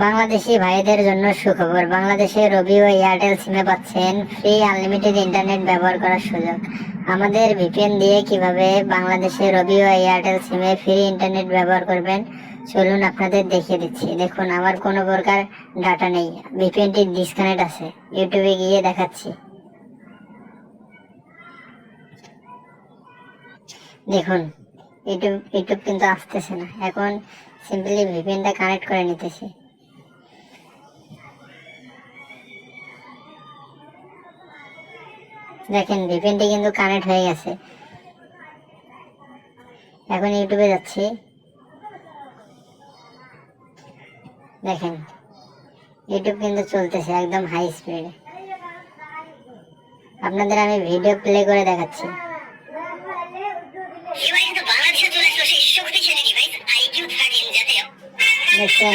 বাংলাদেশি ভাইদের জন্য সুখবর, বাংলাদেশে রবি ও এয়ারটেল সিমে পাচ্ছেন ফ্রি আনলিমিটেড ইন্টারনেট ব্যবহার করার সুযোগ। আমাদের ভিপিএন দিয়ে কিভাবে বাংলাদেশে রবি ও এয়ারটেল সিমে ফ্রি ইন্টারনেট ব্যবহার করবেন চলুন আপনাদের দেখিয়ে দিচ্ছি। দেখুন, আমার কোনো প্রকার ডাটা নেই, ভিপিএনটি ডিসকানেক্ট আছে। ইউটিউবে গিয়ে দেখাচ্ছি। দেখুন, ইউটিউব কিন্তু আসতেছে না। এখন সিম্পলি ভিপিএনটা কানেক্ট করে নিতেছি। দেখেন, ভিপিএনটি কিন্তু কানেক্ট হয়ে গেছে। এখন ইউটিউবে যাচ্ছি। দেখেন, ইউটিউব কিন্তু চলতেছে একদম হাই স্পিডে। আপনাদের আমি ভিডিও প্লে করে দেখাচ্ছি। দেখছেন,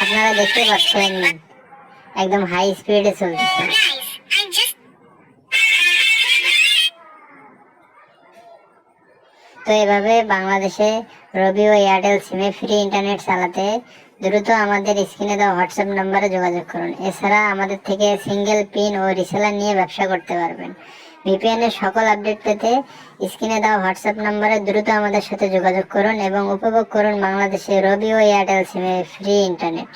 আপনারা দেখতে পাচ্ছেন একদম হাই স্পিডে চলতেছে। তো এভাবে বাংলাদেশে রবি ও এয়ারটেল সিমে ফ্রি ইন্টারনেট চালাতে দ্রুত আমাদের স্ক্রিনে দেওয়া হোয়াটসঅ্যাপ নাম্বারে যোগাযোগ করুন। এছাড়া আমাদের থেকে সিঙ্গেল পিন ও রিসেলার নিয়ে ব্যবসা করতে পারবেন। ভিপিএন এর সকল আপডেট পেতে স্ক্রিনে দেওয়া হোয়াটসঅ্যাপ নাম্বারে দ্রুত আমাদের সাথে যোগাযোগ করুন এবং উপভোগ করুন বাংলাদেশে রবি ও এয়ারটেল সিমে ফ্রি ইন্টারনেট।